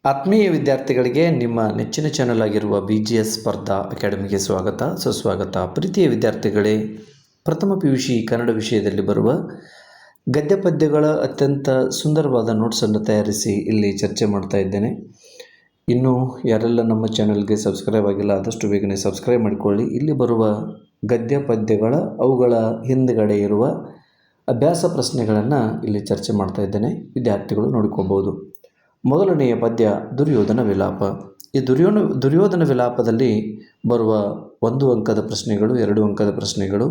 ಆತ್ಮೀಯ ವಿದ್ಯಾರ್ಥಿಗಳಿಗೆ ನಿಮ್ಮ ನೆಚ್ಚಿನ ಚಾನಲ್ ಆಗಿರುವ BGS ಸ್ಪರ್ಧಾ ಅಕಾಡೆಮಿಗೆ ಸ್ವಾಗತ ಸುಸ್ವಾಗತ. ಪ್ರೀತಿಯ ವಿದ್ಯಾರ್ಥಿಗಳೇ, ಪ್ರಥಮ PUC ಕನ್ನಡ ವಿಷಯದಲ್ಲಿ ಬರುವ ಗದ್ಯ ಪದ್ಯಗಳ ಅತ್ಯಂತ ಸುಂದರವಾದ ನೋಟ್ಸನ್ನು ತಯಾರಿಸಿ ಇಲ್ಲಿ ಚರ್ಚೆ ಮಾಡ್ತಾ ಇದ್ದೇನೆ. ಇನ್ನು ಯಾರೆಲ್ಲ ನಮ್ಮ ಚಾನಲ್ಗೆ ಸಬ್ಸ್ಕ್ರೈಬ್ ಆಗಿಲ್ಲ ಆದಷ್ಟು ಬೇಗನೆ ಸಬ್ಸ್ಕ್ರೈಬ್ ಮಾಡಿಕೊಳ್ಳಿ. ಇಲ್ಲಿ ಬರುವ ಗದ್ಯ ಪದ್ಯಗಳ ಅವುಗಳ ಹಿಂದುಗಡೆ ಇರುವ ಅಭ್ಯಾಸ ಪ್ರಶ್ನೆಗಳನ್ನು ಇಲ್ಲಿ ಚರ್ಚೆ ಮಾಡ್ತಾ ಇದ್ದೇನೆ. ವಿದ್ಯಾರ್ಥಿಗಳು ನೋಡಿಕೋಬಹುದು. ಮೊದಲನೆಯ ಪದ್ಯ ದುರ್ಯೋಧನ ವಿಲಾಪ. ಈ ದುರ್ಯೋಧನ ವಿಲಾಪದಲ್ಲಿ ಬರುವ 1 ಅಂಕದ ಪ್ರಶ್ನೆಗಳು, 2 ಅಂಕದ ಪ್ರಶ್ನೆಗಳು,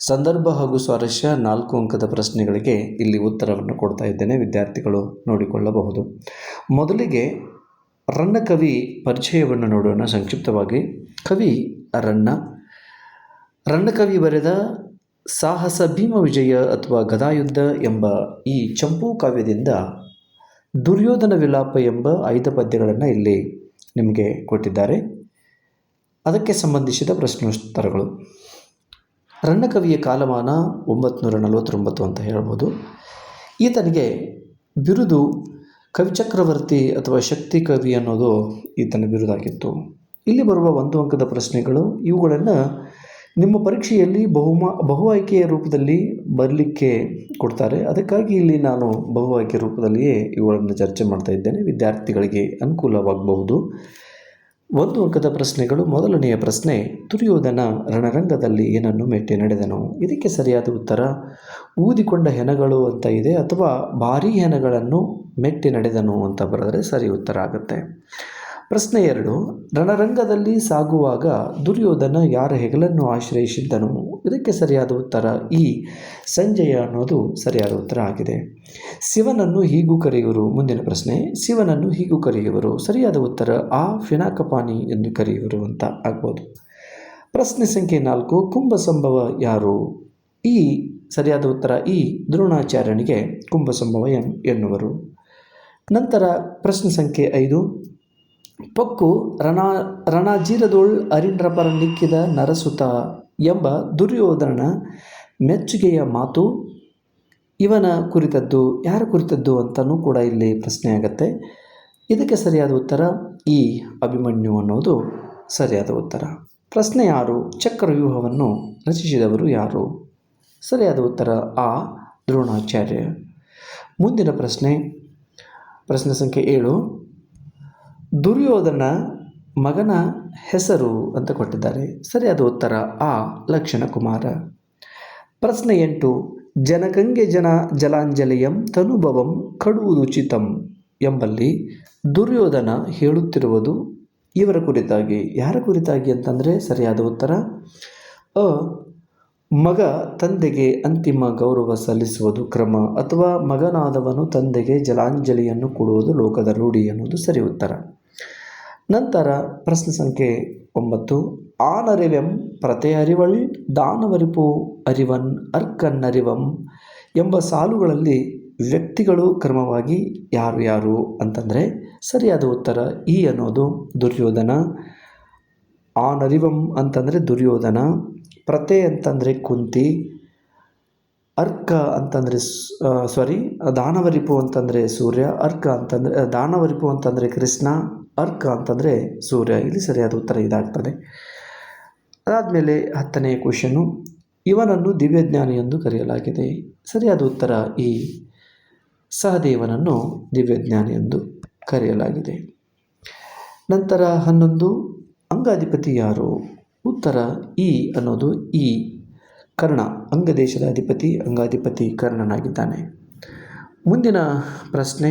ಸಂದರ್ಭ ಹಾಗೂ ಸ್ವಾರಸ್ಯ 4 ಅಂಕದ ಪ್ರಶ್ನೆಗಳಿಗೆ ಇಲ್ಲಿ ಉತ್ತರವನ್ನು ಕೊಡ್ತಾ ಇದ್ದೇನೆ. ವಿದ್ಯಾರ್ಥಿಗಳು ನೋಡಿಕೊಳ್ಳಬಹುದು. ಮೊದಲಿಗೆ ರನ್ನಕವಿ ಪರಿಚಯವನ್ನು ನೋಡೋಣ ಸಂಕ್ಷಿಪ್ತವಾಗಿ. ಕವಿ ರನ್ನಕವಿ ಬರೆದ ಸಾಹಸ ಭೀಮ ವಿಜಯ ಅಥವಾ ಗದಾಯುದ್ಧ ಎಂಬ ಈ ಚಂಪೂ ಕಾವ್ಯದಿಂದ ದುರ್ಯೋಧನ ವಿಲಾಪ ಎಂಬ 5 ಪದ್ಯಗಳನ್ನು ಇಲ್ಲಿ ನಿಮಗೆ ಕೊಟ್ಟಿದ್ದಾರೆ. ಅದಕ್ಕೆ ಸಂಬಂಧಿಸಿದ ಪ್ರಶ್ನೋತ್ತರಗಳು. ರನ್ನಕವಿಯ ಕಾಲಮಾನ 949 ಅಂತ ಹೇಳ್ಬೋದು. ಈತನಿಗೆ ಬಿರುದು ಕವಿಚಕ್ರವರ್ತಿ ಅಥವಾ ಶಕ್ತಿ ಕವಿ ಅನ್ನೋದು ಈತನ ಬಿರುದಾಗಿತ್ತು. ಇಲ್ಲಿ ಬರುವ 1 ಅಂಕದ ಪ್ರಶ್ನೆಗಳು, ಇವುಗಳನ್ನು ನಿಮ್ಮ ಪರೀಕ್ಷೆಯಲ್ಲಿ ಬಹು ಆಯ್ಕೆಯ ರೂಪದಲ್ಲಿ ಬರಲಿಕ್ಕೆ ಕೊಡ್ತಾರೆ. ಅದಕ್ಕಾಗಿ ಇಲ್ಲಿ ನಾನು ಬಹು ಆಯ್ಕೆ ರೂಪದಲ್ಲಿಯೇ ಇವುಗಳನ್ನು ಚರ್ಚೆ ಮಾಡ್ತಾ ಇದ್ದೇನೆ. ವಿದ್ಯಾರ್ಥಿಗಳಿಗೆ ಅನುಕೂಲವಾಗಬಹುದು. 1 ಅಂಕದ ಪ್ರಶ್ನೆಗಳು. ಮೊದಲನೆಯ ಪ್ರಶ್ನೆ, ದುರ್ಯೋಧನ ರಣರಂಗದಲ್ಲಿ ಏನನ್ನು ಮೆಟ್ಟಿ ನಡೆದನು? ಇದಕ್ಕೆ ಸರಿಯಾದ ಉತ್ತರ ಊದಿಕೊಂಡ ಹೆಣಗಳು ಅಂತ ಇದೆ, ಅಥವಾ ಭಾರೀ ಹೆಣಗಳನ್ನು ಮೆಟ್ಟಿ ನಡೆದನು ಅಂತ ಬರೆದರೆ ಸರಿ ಉತ್ತರ ಆಗುತ್ತೆ. ಪ್ರಶ್ನೆ 2, ರಣರಂಗದಲ್ಲಿ ಸಾಗುವಾಗ ದುರ್ಯೋಧನ ಯಾರ ಹೆಗಲನ್ನು ಆಶ್ರಯಿಸಿದ್ದನು? ಇದಕ್ಕೆ ಸರಿಯಾದ ಉತ್ತರ ಈ ಸಂಜಯ ಅನ್ನೋದು ಸರಿಯಾದ ಉತ್ತರ ಆಗಿದೆ. ಶಿವನನ್ನು ಹೀಗೂ ಕರೆಯುವರು. ಮುಂದಿನ ಪ್ರಶ್ನೆ, ಶಿವನನ್ನು ಹೀಗೂ ಕರೆಯುವರು. ಸರಿಯಾದ ಉತ್ತರ ಆ ಪಿನಾಕಪಾಣಿ ಎಂದು ಕರೆಯುವರು ಅಂತ ಆಗ್ಬೋದು. ಪ್ರಶ್ನೆ ಸಂಖ್ಯೆ 4, ಕುಂಭಸಂಭವ ಯಾರು? ಈ ಸರಿಯಾದ ಉತ್ತರ ಈ ದ್ರೋಣಾಚಾರ್ಯನಿಗೆ ಕುಂಭಸಂಭವ ಎನ್ನುವರು. ನಂತರ ಪ್ರಶ್ನೆ ಸಂಖ್ಯೆ 5, ಪೊಕ್ಕು ರಣಜೀರದೊಳ್ ಅರಿಂಡ್ರಪರ ನಿಕ್ಕಿದ ನರಸುತ ಎಂಬ ದುರ್ಯೋಧನನ ಮೆಚ್ಚುಗೆಯ ಮಾತು ಇವನ ಕುರಿತದ್ದು, ಯಾರ ಕುರಿತದ್ದು ಅಂತಲೂ ಕೂಡ ಇಲ್ಲಿ ಪ್ರಶ್ನೆ ಆಗುತ್ತೆ. ಇದಕ್ಕೆ ಸರಿಯಾದ ಉತ್ತರ ಈ ಅಭಿಮನ್ಯು ಅನ್ನೋದು ಸರಿಯಾದ ಉತ್ತರ. ಪ್ರಶ್ನೆ 6, ಚಕ್ರವ್ಯೂಹವನ್ನು ರಚಿಸಿದವರು ಯಾರು? ಸರಿಯಾದ ಉತ್ತರ ಆ ದ್ರೋಣಾಚಾರ್ಯ. ಮುಂದಿನ ಪ್ರಶ್ನೆ ಸಂಖ್ಯೆ 7, ದುರ್ಯೋಧನ ಮಗನ ಹೆಸರು ಅಂತ ಕೊಟ್ಟಿದ್ದಾರೆ. ಸರಿಯಾದ ಉತ್ತರ ಆ ಲಕ್ಷಣಕುಮಾರ. ಪ್ರಶ್ನೆ 8, ಜನಕಂಗೆ ಜಲಾಂಜಲಿಯಂ ತನುಭವಂ ಕಡುವುದುಚಿತಂ ಎಂಬಲ್ಲಿ ದುರ್ಯೋಧನ ಹೇಳುತ್ತಿರುವುದು ಇವರ ಕುರಿತಾಗಿ, ಯಾರ ಕುರಿತಾಗಿ ಅಂತಂದರೆ ಸರಿಯಾದ ಉತ್ತರ ಅ ಮಗ ತಂದೆಗೆ ಅಂತಿಮ ಗೌರವ ಸಲ್ಲಿಸುವುದು ಕ್ರಮ, ಅಥವಾ ಮಗನಾದವನು ತಂದೆಗೆ ಜಲಾಂಜಲಿಯನ್ನು ಕೊಡುವುದು ಲೋಕದ ರೂಢಿ ಅನ್ನೋದು ಸರಿ ಉತ್ತರ. ನಂತರ ಪ್ರಶ್ನೆ ಸಂಖ್ಯೆ 9, ಆನರಿವೆಂ ಪ್ರತೆ ಅರಿವಳ್ ದಾನವರಿಪು ಅರಿವನ್ ಅರ್ಕನ್ನರಿವಂ ಎಂಬ ಸಾಲುಗಳಲ್ಲಿ ವ್ಯಕ್ತಿಗಳು ಕ್ರಮವಾಗಿ ಯಾರು ಅಂತಂದರೆ ಸರಿಯಾದ ಉತ್ತರ ಈ ಅನ್ನೋದು ದುರ್ಯೋಧನ. ಆನರಿವಂ ಅಂತಂದರೆ ದುರ್ಯೋಧನ, ಪ್ರತೆ ಅಂತಂದರೆ ಕುಂತಿ, ಅರ್ಕ ಅಂತಂದರೆ ದಾನವರಿಪು ಅಂತಂದರೆ ಸೂರ್ಯ, ಅರ್ಕ ಅಂತಂದರೆ ದಾನವರಿಪು ಅಂತಂದರೆ ಕೃಷ್ಣ, ಅರ್ಕ ಅಂತಂದರೆ ಸೂರ್ಯ. ಇಲ್ಲಿ ಸರಿಯಾದ ಉತ್ತರ ಇದಾಗ್ತದೆ. ಅದಾದಮೇಲೆ 10ನೇ ಕ್ವೆಶ್ಚನ್ನು, ಇವನನ್ನು ದಿವ್ಯಜ್ಞಾನಿ ಎಂದು ಕರೆಯಲಾಗಿದೆ. ಸರಿಯಾದ ಉತ್ತರ ಈ ಸಹದೇವನನ್ನು ದಿವ್ಯಜ್ಞಾನಿ ಎಂದು ಕರೆಯಲಾಗಿದೆ. ನಂತರ 11, ಅಂಗಾಧಿಪತಿ ಯಾರು? ಉತ್ತರ ಈ ಅನ್ನೋದು ಈ ಕರ್ಣ, ಅಂಗದೇಶದ ಅಂಗಾಧಿಪತಿ ಕರ್ಣನಾಗಿದ್ದಾನೆ. ಮುಂದಿನ ಪ್ರಶ್ನೆ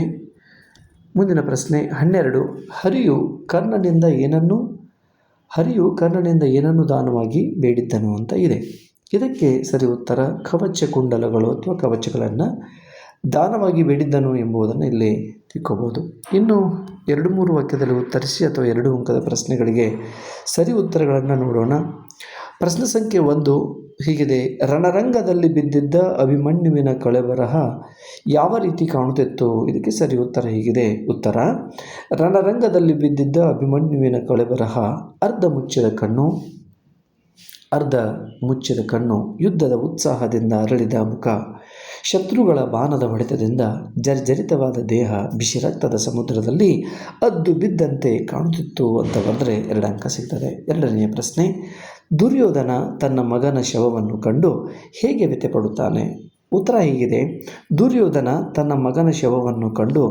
12, ಹರಿಯು ಕರ್ಣನಿಂದ ಏನನ್ನು ದಾನವಾಗಿ ಬೇಡಿದ್ದನು ಅಂತ ಇದೆ. ಇದಕ್ಕೆ ಸರಿ ಉತ್ತರ ಕವಚ ಕುಂಡಲಗಳು ಅಥವಾ ಕವಚಗಳನ್ನು ದಾನವಾಗಿ ಬೇಡಿದ್ದನು ಎಂಬುದನ್ನು ಇಲ್ಲಿ ತಿಳ್ಕೋಬೋದು. ಇನ್ನು 2-3 ವಾಕ್ಯದಲ್ಲಿ ಉತ್ತರಿಸಿ ಅಥವಾ 2 ಅಂಕದ ಪ್ರಶ್ನೆಗಳಿಗೆ ಸರಿ ಉತ್ತರಗಳನ್ನು ನೋಡೋಣ. ಪ್ರಶ್ನೆ ಸಂಖ್ಯೆ 1 ಹೀಗಿದೆ, ರಣರಂಗದಲ್ಲಿ ಬಿದ್ದಿದ್ದ ಅಭಿಮನ್ಯುವಿನ ಕಳೆಬರಹ ಯಾವ ರೀತಿ ಕಾಣುತ್ತಿತ್ತು? ಇದಕ್ಕೆ ಸರಿ ಉತ್ತರ ಹೀಗಿದೆ. ಉತ್ತರ, ರಣರಂಗದಲ್ಲಿ ಬಿದ್ದಿದ್ದ ಅಭಿಮನ್ಯುವಿನ ಕಳೆಬರಹ ಅರ್ಧ ಮುಚ್ಚಿದ ಕಣ್ಣು, ಯುದ್ಧದ ಉತ್ಸಾಹದಿಂದ ಅರಳಿದ ಮುಖ, ಶತ್ರುಗಳ ಬಾಣದ ಹೊಡೆತದಿಂದ ಜರ್ಜರಿತವಾದ ದೇಹ ಬಿಸಿ ರಕ್ತದ ಸಮುದ್ರದಲ್ಲಿ ಅದ್ದು ಬಿದ್ದಂತೆ ಕಾಣುತ್ತಿತ್ತು ಅಂತ ಬರೆದ್ರೆ 2 ಅಂಕ ಸಿಗ್ತದೆ. ಎರಡನೆಯ ಪ್ರಶ್ನೆ, ದುರ್ಯೋಧನ ತನ್ನ ಮಗನ ಶವವನ್ನು ಕಂಡು ಹೇಗೆ ವ್ಯಥೆಪಡುತ್ತಾನೆ? ಉತ್ತರ ಹೀಗಿದೆ: ದುರ್ಯೋಧನ ತನ್ನ ಮಗನ ಶವವನ್ನು ಕಂಡು,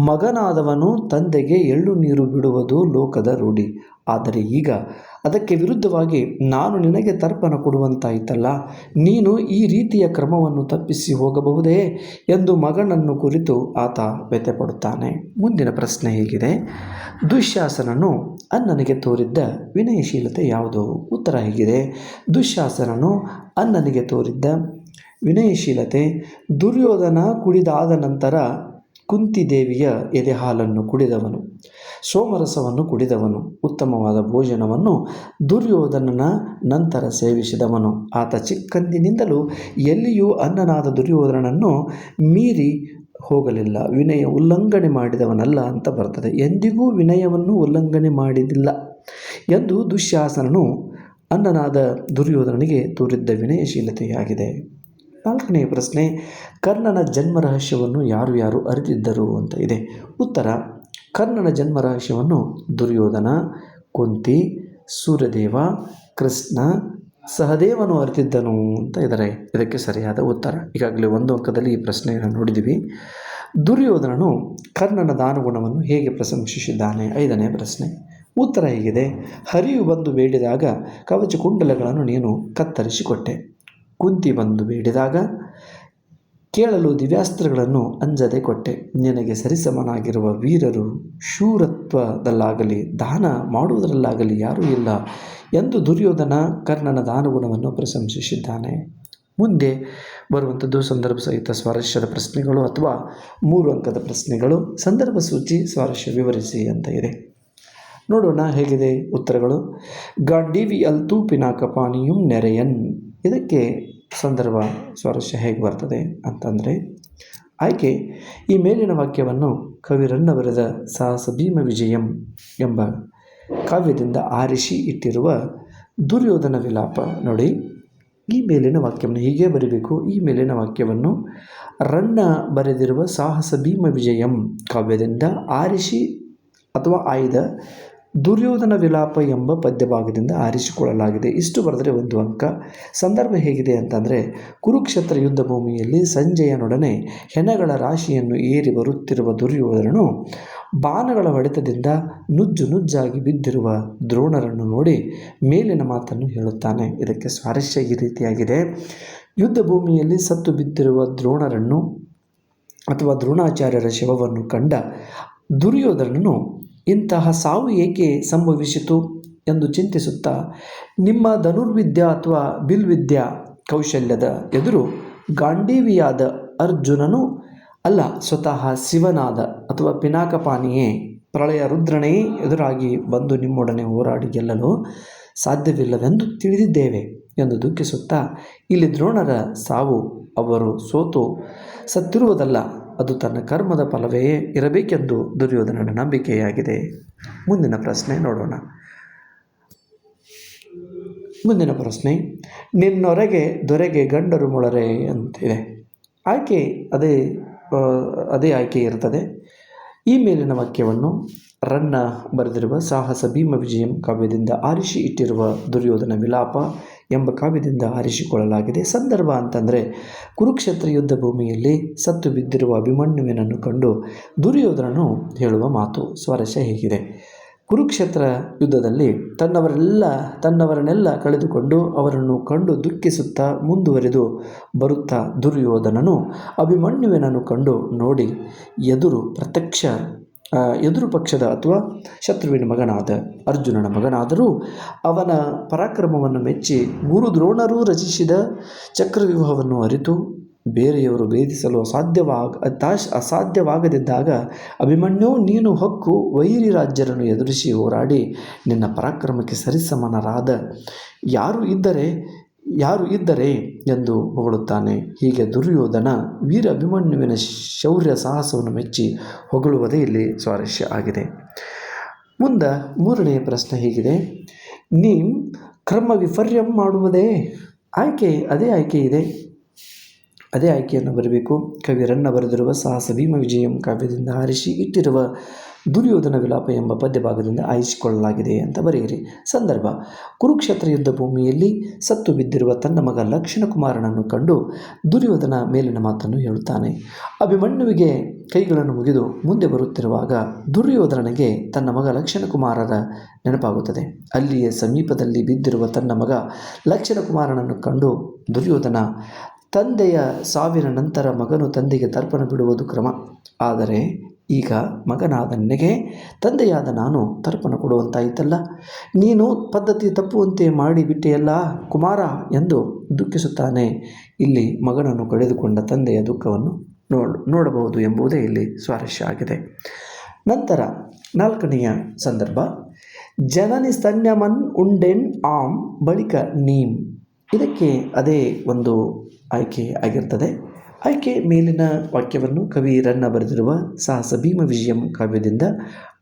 ಮಗನಾದವನು ತಂದೆಗೆ ಎಳ್ಳು ನೀರು ಬಿಡುವುದು ಲೋಕದ ರೂಢಿ. ಆದರೆ ಈಗ ಅದಕ್ಕೆ ವಿರುದ್ಧವಾಗಿ ನಾನು ನಿನಗೆ ತರ್ಪಣ ಕೊಡುವಂತಾಯಿತಲ್ಲ, ನೀನು ಈ ರೀತಿಯ ಕ್ರಮವನ್ನು ತಪ್ಪಿಸಿ ಹೋಗಬಹುದೇ ಎಂದು ಮಗನನ್ನು ಕುರಿತು ಆತ ವ್ಯಥೆಪಡುತ್ತಾನೆ. ಮುಂದಿನ ಪ್ರಶ್ನೆ ಹೀಗಿದೆ: ದುಶ್ಯಾಸನನು ಅಣ್ಣನಿಗೆ ತೋರಿದ್ದ ವಿನಯಶೀಲತೆ ಯಾವುದು? ಉತ್ತರ ಹೀಗಿದೆ: ದುಶ್ಯಾಸನನು ಅಣ್ಣನಿಗೆ ತೋರಿದ್ದ ವಿನಯಶೀಲತೆ, ದುರ್ಯೋಧನ ಕುಡಿದಾದ ನಂತರ ಕುಂತಿದೇವಿಯ ಎದೆಹಾಲನ್ನು ಕುಡಿದವನು, ಸೋಮರಸವನ್ನು ಕುಡಿದವನು, ಉತ್ತಮವಾದ ಭೋಜನವನ್ನು ದುರ್ಯೋಧನನ ನಂತರ ಸೇವಿಸಿದವನು. ಆತ ಚಿಕ್ಕಂದಿನಿಂದಲೂ ಎಲ್ಲಿಯೂ ಅಣ್ಣನಾದ ದುರ್ಯೋಧನನನ್ನು ಮೀರಿ ಹೋಗಲಿಲ್ಲ, ವಿನಯ ಉಲ್ಲಂಘನೆ ಮಾಡಿದವನಲ್ಲ ಅಂತ ಬರ್ತದೆ. ಎಂದಿಗೂ ವಿನಯವನ್ನು ಉಲ್ಲಂಘನೆ ಮಾಡಿದಿಲ್ಲ ಎಂದು ದುಶ್ಯಾಸನನು ಅಣ್ಣನಾದ ದುರ್ಯೋಧನನಿಗೆ ತೋರಿದ್ದ ವಿನಯಶೀಲತೆಯಾಗಿದೆ. 4ನೇ ಪ್ರಶ್ನೆ, ಕರ್ಣನ ಜನ್ಮ ರಹಸ್ಯವನ್ನು ಯಾರು ಯಾರು ಅರಿತಿದ್ದರು ಅಂತ ಇದೆ. ಉತ್ತರ: ಕರ್ಣನ ಜನ್ಮ ರಹಸ್ಯವನ್ನು ದುರ್ಯೋಧನ, ಕುಂತಿ, ಸೂರ್ಯದೇವ, ಕೃಷ್ಣ, ಸಹದೇವನು ಅರಿತಿದ್ದನು ಅಂತ ಇದ್ದಾರೆ. ಇದಕ್ಕೆ ಸರಿಯಾದ ಉತ್ತರ. ಈಗಾಗಲೇ 1 ಅಂಕದಲ್ಲಿ ಈ ಪ್ರಶ್ನೆಯನ್ನು ನೋಡಿದ್ದೀವಿ. ದುರ್ಯೋಧನನು ಕರ್ಣನ ದಾನಗುಣವನ್ನು ಹೇಗೆ ಪ್ರಶಂಸಿಸಿದ್ದಾನೆ? 5ನೇ ಪ್ರಶ್ನೆ. ಉತ್ತರ ಹೀಗಿದೆ: ಹರಿಯು ಬಂದು ಬೇಡಿದಾಗ ಕವಚ ಕುಂಡಲಗಳನ್ನು ನೀನು ಕತ್ತರಿಸಿಕೊಟ್ಟೆ. ಕುಂತಿ ಬಂದು ಬೇಡಿದಾಗ ಕೇಳಲು ದಿವ್ಯಾಸ್ತ್ರಗಳನ್ನು ಅಂಜದೆ ಕೊಟ್ಟೆ. ನಿನಗೆ ಸರಿಸಮನಾಗಿರುವ ವೀರರು ಶೂರತ್ವದಲ್ಲಾಗಲಿ ದಾನ ಮಾಡುವುದರಲ್ಲಾಗಲಿ ಯಾರೂ ಇಲ್ಲ ಎಂದು ದುರ್ಯೋಧನ ಕರ್ಣನ ದಾನಗುಣವನ್ನು ಪ್ರಶಂಸಿಸಿದ್ದಾನೆ. ಮುಂದೆ ಬರುವಂಥದ್ದು ಸಂದರ್ಭ ಸಹಿತ ಸ್ವಾರಸ್ಯದ ಪ್ರಶ್ನೆಗಳು ಅಥವಾ 3 ಅಂಕದ ಪ್ರಶ್ನೆಗಳು. ಸಂದರ್ಭ ಸೂಚಿ, ಸ್ವಾರಸ್ಯ ವಿವರಿಸಿ ಅಂತ ಇದೆ. ನೋಡೋಣ ಹೇಗಿದೆ ಉತ್ತರಗಳು. ಗಾಂಡೀವಿಯಲ್ತು ಪಿನಾಕಪಾನಿಯುಂ ನೆರೆಯನ್. ಇದಕ್ಕೆ ಸಂದರ್ಭ ಸ್ವಾರಸ್ಯ ಹೇಗೆ ಬರ್ತದೆ ಅಂತಂದರೆ, ಆಯ್ಕೆ: ಈ ಮೇಲಿನ ವಾಕ್ಯವನ್ನು ಕವಿರನ್ನ ಬರೆದ ಸಾಹಸ ಭೀಮ ವಿಜಯಂ ಎಂಬ ಕಾವ್ಯದಿಂದ ಆರಿಸಿ ಇಟ್ಟಿರುವ ದುರ್ಯೋಧನ ವಿಲಾಪ. ನೋಡಿ, ಈ ಮೇಲಿನ ವಾಕ್ಯವನ್ನು ಹೀಗೆ ಬರೀಬೇಕು. ಈ ಮೇಲಿನ ವಾಕ್ಯವನ್ನು ರನ್ನ ಬರೆದಿರುವ ಸಾಹಸ ಭೀಮ ವಿಜಯಂ ಕಾವ್ಯದಿಂದ ಆರಿಸಿ ಅಥವಾ ಆಯ್ದ ದುರ್ಯೋಧನ ವಿಲಾಪ ಎಂಬ ಪದ್ಯಭಾಗದಿಂದ ಆರಿಸಿಕೊಳ್ಳಲಾಗಿದೆ. ಇಷ್ಟು ಬರೆದರೆ 1 ಅಂಕ. ಸಂದರ್ಭ ಹೇಗಿದೆ ಅಂತಂದರೆ, ಕುರುಕ್ಷೇತ್ರ ಯುದ್ಧ ಭೂಮಿಯಲ್ಲಿ ಸಂಜಯನೊಡನೆ ಹೆಣಗಳ ರಾಶಿಯನ್ನು ಏರಿ ಬರುತ್ತಿರುವ ದುರ್ಯೋಧನನು ಬಾಣಗಳ ಹೊಡೆತದಿಂದ ನುಜ್ಜು ನುಜ್ಜಾಗಿ ಬಿದ್ದಿರುವ ದ್ರೋಣರನ್ನು ನೋಡಿ ಮೇಲಿನ ಮಾತನ್ನು ಹೇಳುತ್ತಾನೆ. ಇದಕ್ಕೆ ಸ್ವಾರಸ್ಯ ಈ ರೀತಿಯಾಗಿದೆ: ಯುದ್ಧ ಭೂಮಿಯಲ್ಲಿ ಸತ್ತು ಬಿದ್ದಿರುವ ದ್ರೋಣರನ್ನು ಅಥವಾ ದ್ರೋಣಾಚಾರ್ಯರ ಶವವನ್ನು ಕಂಡ ದುರ್ಯೋಧನನು ಇಂತಹ ಸಾವು ಏಕೆ ಸಂಭವಿಸಿತು ಎಂದು ಚಿಂತಿಸುತ್ತಾ, ನಿಮ್ಮ ಧನುರ್ವಿದ್ಯಾ ಅಥವಾ ಬಿಲ್ವಿದ್ಯಾ ಕೌಶಲ್ಯದ ಎದುರು ಗಾಂಡೀವಿಯಾದ ಅರ್ಜುನನು ಅಲ್ಲ, ಸ್ವತಃ ಶಿವನಾದ ಅಥವಾ ಪಿನಾಕಪಾನಿಯೇ ಪ್ರಳಯ ರುದ್ರನೇ ಎದುರಾಗಿ ಬಂದು ನಿಮ್ಮೊಡನೆ ಹೋರಾಡಿ ಗೆಲ್ಲಲು ಸಾಧ್ಯವಿಲ್ಲವೆಂದು ತಿಳಿದಿದ್ದೇವೆ ಎಂದು ದುಃಖಿಸುತ್ತಾ, ಇಲ್ಲಿ ದ್ರೋಣರ ಸಾವು ಅವರು ಸೋತು ಸತ್ತಿರುವುದಲ್ಲ, ಅದು ತನ್ನ ಕರ್ಮದ ಫಲವೇ ಇರಬೇಕೆಂದು ದುರ್ಯೋಧನನ ನಂಬಿಕೆಯಾಗಿದೆ. ಮುಂದಿನ ಪ್ರಶ್ನೆ ನೋಡೋಣ. ಮುಂದಿನ ಪ್ರಶ್ನೆ, ನಿನ್ನೊರೆಗೆ ದೊರೆಗೆ ಗಂಡರು ಮೊಳರೆ ಅಂತಿದೆ. ಆಯ್ಕೆ ಅದೇ ಆಯ್ಕೆ ಇರ್ತದೆ. ಈ ಮೇಲಿನ ವಾಕ್ಯವನ್ನು ರನ್ನ ಬರೆದಿರುವ ಸಾಹಸ ಭೀಮ ವಿಜಯಂ ಕಾವ್ಯದಿಂದ ಆರಿಸಿ ಇಟ್ಟಿರುವ ದುರ್ಯೋಧನ ವಿಲಾಪ ಎಂಬ ಕಾವ್ಯದಿಂದ ಆರಿಸಿಕೊಳ್ಳಲಾಗಿದೆ. ಸಂದರ್ಭ ಅಂತಂದರೆ, ಕುರುಕ್ಷೇತ್ರ ಯುದ್ಧ ಭೂಮಿಯಲ್ಲಿ ಸತ್ತು ಬಿದ್ದಿರುವ ಅಭಿಮನ್ಯುವಿನನ್ನು ಕಂಡು ದುರ್ಯೋಧನನು ಹೇಳುವ ಮಾತು. ಸ್ವಾರಸ್ಯ ಹೇಗಿದೆ: ಕುರುಕ್ಷೇತ್ರ ಯುದ್ಧದಲ್ಲಿ ತನ್ನವರನ್ನೆಲ್ಲ ಕಳೆದುಕೊಂಡು ಅವರನ್ನು ಕಂಡು ದುಃಖಿಸುತ್ತಾ ಮುಂದುವರೆದು ಬರುತ್ತಾ ದುರ್ಯೋಧನನು ಅಭಿಮನ್ಯುವಿನನ್ನು ಕಂಡು ನೋಡಿ ಎದುರು ಪಕ್ಷದ ಅಥವಾ ಶತ್ರುವಿನ ಮಗನಾದ ಅರ್ಜುನನ ಮಗನಾದರೂ ಅವನ ಪರಾಕ್ರಮವನ್ನು ಮೆಚ್ಚಿ ಗುರು ದ್ರೋಣರು ರಚಿಸಿದ ಚಕ್ರವ್ಯೂಹವನ್ನು ಅರಿತು ಬೇರೆಯವರು ಭೇದಿಸಲು ಅಸಾಧ್ಯವಾಗದಿದ್ದಾಗ, ಅಭಿಮನ್ಯು, ನೀನು ಹೊಕ್ಕು ವೈರಿ ರಾಜ್ಯರನ್ನು ಎದುರಿಸಿ ಹೋರಾಡಿ ನಿನ್ನ ಪರಾಕ್ರಮಕ್ಕೆ ಸರಿಸಮನರಾದ ಯಾರು ಇದ್ದರೆ ಎಂದು ಹೊಗಳುತ್ತಾನೆ. ಹೀಗೆ ದುರ್ಯೋಧನ ವೀರ ಅಭಿಮನ್ಯುವಿನ ಶೌರ್ಯ ಸಾಹಸವನ್ನು ಮೆಚ್ಚಿ ಹೊಗಳುವುದೇ ಇಲ್ಲಿ ಸ್ವಾರಸ್ಯ ಆಗಿದೆ. ಮುಂದೆ 3ನೇ ಪ್ರಶ್ನೆ ಹೀಗಿದೆ: ಕ್ರಮ ವಿಪರ್ಯಂ ಮಾಡುವುದೇ? ಅದೇ ಆಯ್ಕೆ ಇದೆ. ಅದೇ ಆಯ್ಕೆಯನ್ನು ಬರಬೇಕು. ಕವಿ ರನ್ನ ಬರೆದಿರುವ ಸಾಹಸ ಭೀಮ ವಿಜಯಂ ಕಾವ್ಯದಿಂದ ಆರಿಸಿ ಇಟ್ಟಿರುವ ದುರ್ಯೋಧನ ವಿಲಾಪ ಎಂಬ ಪದ್ಯಭಾಗದಿಂದ ಆಯ್ಸಿಕೊಳ್ಳಲಾಗಿದೆ ಅಂತ ಬರೆಯಿರಿ. ಸಂದರ್ಭ: ಕುರುಕ್ಷೇತ್ರ ಯುದ್ಧ ಭೂಮಿಯಲ್ಲಿ ಸತ್ತು ಬಿದ್ದಿರುವ ತನ್ನ ಮಗ ಲಕ್ಷಣಕುಮಾರನನ್ನು ಕಂಡು ದುರ್ಯೋಧನ ಮೇಲಿನ ಮಾತನ್ನು ಹೇಳುತ್ತಾನೆ. ಅಭಿಮನ್ಯುವಿಗೆ ಕೈಗಳನ್ನು ಮುಗಿದು ಮುಂದೆ ಬರುತ್ತಿರುವಾಗ ದುರ್ಯೋಧನನಿಗೆ ತನ್ನ ಮಗ ಲಕ್ಷಣಕುಮಾರರ ನೆನಪಾಗುತ್ತದೆ. ಅಲ್ಲಿಯೇ ಸಮೀಪದಲ್ಲಿ ಬಿದ್ದಿರುವ ತನ್ನ ಮಗ ಲಕ್ಷಣಕುಮಾರನನ್ನು ಕಂಡು ದುರ್ಯೋಧನ, ತಂದೆಯ ಸಾವಿನ ನಂತರ ಮಗನು ತಂದೆಗೆ ತರ್ಪಣ ಬಿಡುವುದು ಕ್ರಮ. ಆದರೆ ಈಗ ಮಗನಾದ ನಿನಗೆ ತಂದೆಯಾದ ನಾನು ತರ್ಪಣ ಕೊಡುವಂತಾಯಿತಲ್ಲ. ನೀನು ಪದ್ಧತಿ ತಪ್ಪುವಂತೆ ಮಾಡಿಬಿಟ್ಟೆಯಲ್ಲ ಕುಮಾರ ಎಂದು ದುಃಖಿಸುತ್ತಾನೆ. ಇಲ್ಲಿ ಮಗನನ್ನು ಕಳೆದುಕೊಂಡ ತಂದೆಯ ದುಃಖವನ್ನು ನೋಡಬಹುದು ಎಂಬುದೇ ಇಲ್ಲಿ ಸ್ವಾರಸ್ಯ ಆಗಿದೆ. ನಂತರ 4ನೆಯ ಸಂದರ್ಭ: ಜನನಿ ಸ್ತನ್ಯಮನ್ ಉಂಡೆನ್ ಆಂ ಬಳಿಕ ನೀಂ. ಇದಕ್ಕೆ ಅದೇ ಒಂದು ಆಯ್ಕೆ ಆಗಿರ್ತದೆ. ಆಯ್ಕೆ ಮೇಲಿನ ವಾಕ್ಯವನ್ನು ಕವಿ ರನ್ನ ಬರೆದಿರುವ ಸಾಹಸ ಭೀಮ ವಿಜಯಂ ಕಾವ್ಯದಿಂದ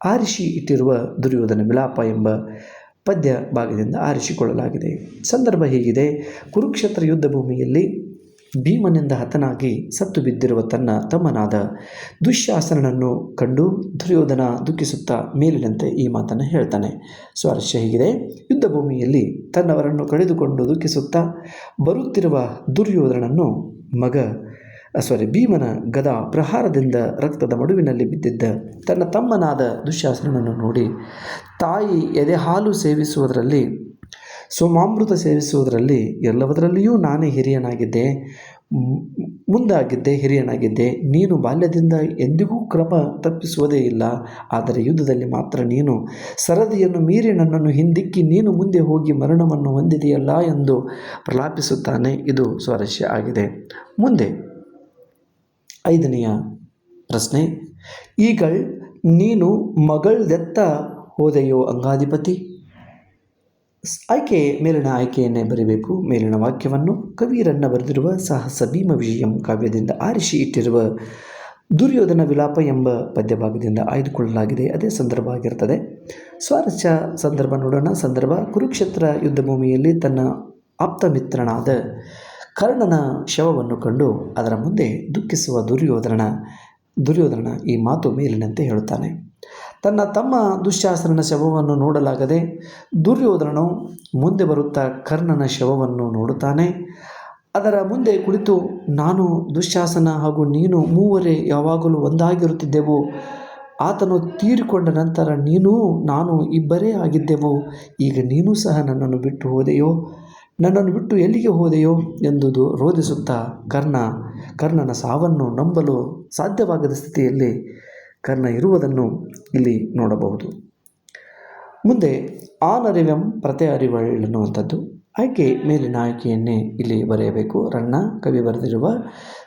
ಆರಿಸಿ ಇಟ್ಟಿರುವ ದುರ್ಯೋಧನ ವಿಲಾಪ ಎಂಬ ಪದ್ಯ ಭಾಗದಿಂದ ಆರಿಸಿಕೊಳ್ಳಲಾಗಿದೆ. ಸಂದರ್ಭ ಹೀಗಿದೆ: ಕುರುಕ್ಷೇತ್ರ ಯುದ್ಧ ಭೂಮಿಯಲ್ಲಿ ಭೀಮನಿಂದ ಹತನಾಗಿ ಸತ್ತು ಬಿದ್ದಿರುವ ತನ್ನ ತಮ್ಮನಾದ ದುಶ್ಯಾಸನನನ್ನು ಕಂಡು ದುರ್ಯೋಧನ ದುಃಖಿಸುತ್ತಾ ಮೇಲಿನಂತೆ ಈ ಮಾತನ್ನು ಹೇಳ್ತಾನೆ. ಸ್ವಾರಸ್ಯ ಹೀಗಿದೆ: ಯುದ್ಧ ಭೂಮಿಯಲ್ಲಿ ತನ್ನವರನ್ನು ಕಳೆದುಕೊಂಡು ದುಃಖಿಸುತ್ತಾ ಬರುತ್ತಿರುವ ದುರ್ಯೋಧನನನ್ನು ಭೀಮನ ಗದಾ ಪ್ರಹಾರದಿಂದ ರಕ್ತದ ಮಡುವಿನಲ್ಲಿ ಬಿದ್ದಿದ್ದ ತನ್ನ ತಮ್ಮನಾದ ದುಶ್ಯಾಸನನನ್ನು ನೋಡಿ, ತಾಯಿ ಎದೆಹಾಲು ಸೇವಿಸುವುದರಲ್ಲಿ, ಸೋಮಾಮೃತ ಸೇವಿಸುವುದರಲ್ಲಿ ಎಲ್ಲದರಲ್ಲಿಯೂ ನಾನೇ ಹಿರಿಯನಾಗಿದ್ದೆ. ನೀನು ಬಾಲ್ಯದಿಂದ ಎಂದಿಗೂ ಕ್ರಮ ತಪ್ಪಿಸುವುದೇ ಇಲ್ಲ. ಆದರೆ ಯುದ್ಧದಲ್ಲಿ ಮಾತ್ರ ನೀನು ಸರದಿಯನ್ನು ಮೀರಿ ನನ್ನನ್ನು ಹಿಂದಿಕ್ಕಿ ನೀನು ಮುಂದೆ ಹೋಗಿ ಮರಣವನ್ನು ಹೊಂದಿದೆಯಲ್ಲ ಎಂದು ಪ್ರಲಾಪಿಸುತ್ತಾನೆ. ಇದು ಸ್ವಾರಸ್ಯ ಆಗಿದೆ. ಮುಂದೆ 5ನೆಯ ಪ್ರಶ್ನೆ: ಈಗಳ್ ನೀನು ಮಗಳ್ದೆತ್ತ ಹೋದೆಯೋ ಅಂಗಾಧಿಪತಿ. ಮೇಲಿನ ಆಯ್ಕೆಯನ್ನೇ ಬರೀಬೇಕು. ಮೇಲಿನ ವಾಕ್ಯವನ್ನು ಕವಿ ರನ್ನ ಬರೆದಿರುವ ಸಾಹಸ ಭೀಮ ವಿಜಯಂ ಕಾವ್ಯದಿಂದ ಆರಿಸಿ ಇಟ್ಟಿರುವ ದುರ್ಯೋಧನ ವಿಲಾಪ ಎಂಬ ಪದ್ಯಭಾಗದಿಂದ ಆಯ್ದುಕೊಳ್ಳಲಾಗಿದೆ. ಅದೇ ಸಂದರ್ಭ ಆಗಿರ್ತದೆ. ಸ್ವಾರಸ್ಯ ಸಂದರ್ಭ ನೋಡೋಣ. ಸಂದರ್ಭ: ಕುರುಕ್ಷೇತ್ರ ಯುದ್ಧ ಭೂಮಿಯಲ್ಲಿ ತನ್ನ ಆಪ್ತ ಮಿತ್ರನಾದ ಕರ್ಣನ ಶವವನ್ನು ಕಂಡು ಅದರ ಮುಂದೆ ದುಃಖಿಸುವ ದುರ್ಯೋಧನ ಈ ಮಾತು ಮೇಲಿನಂತೆ ಹೇಳುತ್ತಾನೆ. ತನ್ನ ತಮ್ಮ ದುಶ್ಯಾಸನನ ಶವವನ್ನು ನೋಡಲಾಗದೆ ದುರ್ಯೋಧನನು ಮುಂದೆ ಬರುತ್ತಾ ಕರ್ಣನ ಶವವನ್ನು ನೋಡುತ್ತಾನೆ. ಅದರ ಮುಂದೆ ಕುಳಿತು, ನಾನು ದುಶ್ಯಾಸನ ಹಾಗೂ ನೀನು ಮೂವರೇ ಯಾವಾಗಲೂ ಒಂದಾಗಿರುತ್ತಿದ್ದೆವು. ಆತನು ತೀರಿಕೊಂಡ ನಂತರ ನೀನೂ ನಾನು ಇಬ್ಬರೇ ಆಗಿದ್ದೆವು. ಈಗ ನೀನೂ ಸಹ ನನ್ನನ್ನು ಬಿಟ್ಟು ಎಲ್ಲಿಗೆ ಹೋದೆಯೋ ಎಂದು ರೋಧಿಸುತ್ತಾ ಕರ್ಣನ ಸಾವನ್ನು ನಂಬಲು ಸಾಧ್ಯವಾಗದ ಸ್ಥಿತಿಯಲ್ಲಿ ಕರ್ಣ ಇರುವುದನ್ನು ಇಲ್ಲಿ ನೋಡಬಹುದು. ಮುಂದೆ ಆನರಿವೆಂ ಪ್ರತೆ ಅರಿವಳ್ ಎನ್ನುವಂಥದ್ದು ಮೇಲಿನ ಆಯ್ಕೆಯನ್ನೇ ಇಲ್ಲಿ ಬರೆಯಬೇಕು. ರನ್ನ ಕವಿ ಬರೆದಿರುವ